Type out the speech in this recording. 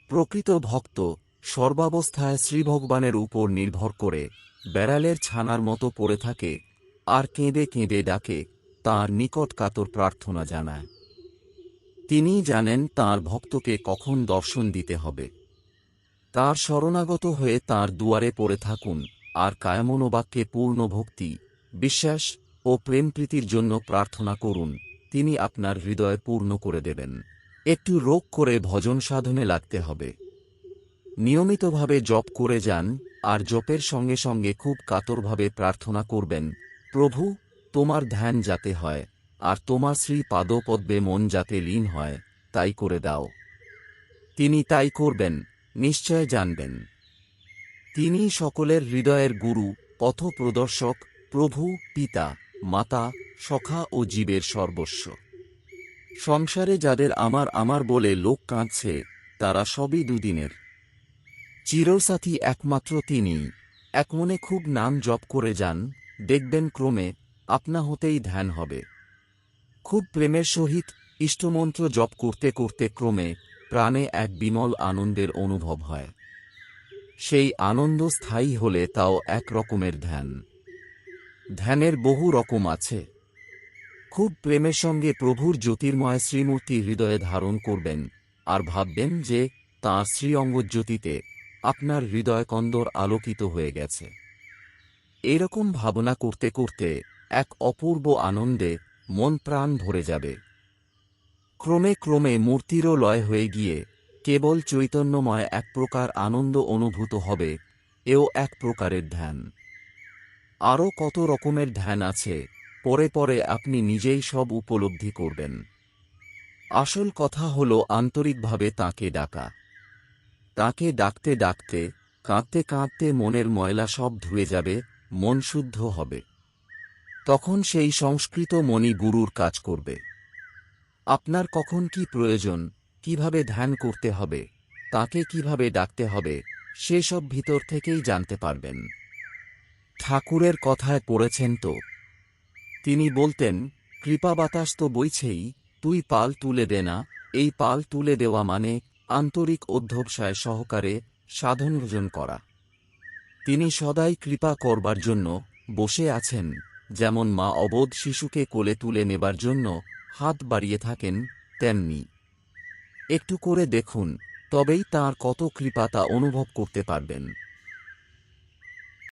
প্রকৃত ভক্ত সর্বাবস্থায় শ্রীভগবানের উপর নির্ভর করে বেড়ালের ছানার মতো পড়ে থাকে আর কেঁদে কেঁদে ডাকে, তাঁর নিকট কাতর প্রার্থনা জানায়। তিনি জানেন তাঁর ভক্তকে কখন দর্শন দিতে হবে। তাঁর শরণাগত হয়ে তাঁর দুয়ারে পড়ে থাকুন আর কায়মনোবাক্যে পূর্ণ ভক্তি, বিশ্বাস ও প্রেমপ্রীতির জন্য প্রার্থনা করুন, তিনি আপনার হৃদয় পূর্ণ করে দেবেন। একটু রোগ করে ভজন সাধনে লাগতে হবে। নিয়মিতভাবে জপ করে যান আর জপের সঙ্গে সঙ্গে খুব কাতরভাবে প্রার্থনা করবেন, প্রভু, তোমার ধ্যান যাতে হয় আর তোমার শ্রী পাদপদ্মে মন যাতে লীন হয়, তাই করে দাও। তিনি তাই করবেন, নিশ্চয় জানবেন। তিনি সকলের হৃদয়ের গুরু, পথ প্রদর্শক, প্রভু, পিতা, মাতা, সখা ও জীবের সর্বস্ব। সংসারে যাদের আমার আমার বলে লোক কাঁদছে, তারা সবই দুদিনের। চিরসাথী একমাত্র তিনিই। একমনে খুব নাম জপ করে যান, দেখবেন ক্রমে আপনা হতেই ধ্যান হবে। খুব প্রেমের সহিত ইষ্টমন্ত্র জপ করতে করতে ক্রমে প্রাণে এক বিমল আনন্দের অনুভব হয়। সেই আনন্দ স্থায়ী হলে তাও এক রকমের ধ্যান। ধ্যানের বহু রকম আছে। খুব প্রেমের সঙ্গে প্রভুর জ্যোতির্ময় শ্রীমূর্তি হৃদয়ে ধারণ করবেন আর ভাববেন যে তাঁর শ্রীঅঙ্গজ্যোতিতে আপনার হৃদয় কন্দর আলোকিত হয়ে গেছে। এরকম ভাবনা করতে করতে এক অপূর্ব আনন্দে মন প্রাণ ভরে যাবে। ক্রমে ক্রমে মূর্তিরও লয় হয়ে গিয়ে কেবল চৈতন্যময় এক প্রকার আনন্দ অনুভূত হবে, এও এক প্রকারের ধ্যান। আরও কত রকমের ধ্যান আছে, পরে পরে আপনি নিজেই সব উপলব্ধি করবেন। আসল কথা হল আন্তরিকভাবে তাঁকে ডাকা। তাঁকে ডাকতে ডাকতে, কাঁদতে কাঁদতে মনের ময়লা সব ধুয়ে যাবে, মন শুদ্ধ হবে। তখন সেই সংস্কৃত মনি গুরুর কাজ করবে। আপনার কখন কি প্রয়োজন, কিভাবে ধ্যান করতে হবে, তাকে কিভাবে ডাকতে হবে, সেসব ভিতর থেকেই জানতে পারবেন। ঠাকুরের কথায় পড়েছেন তো, তিনি বলতেন, কৃপা বাতাস তো বইছেই, তুই পাল তুলে দে না। এই পাল তুলে দেওয়া মানে আন্তরিক অধ্যবসায় সহকারে সাধনভোজন করা। তিনি সদাই কৃপা করবার জন্য বসে আছেন, যেমন মা অবোধ শিশুকে কোলে তুলে নেবার জন্য হাত বাড়িয়ে থাকেন, তেমনি। একটু করে দেখুন, তবেই তাঁর কত কৃপা তা অনুভব করতে পারবেন।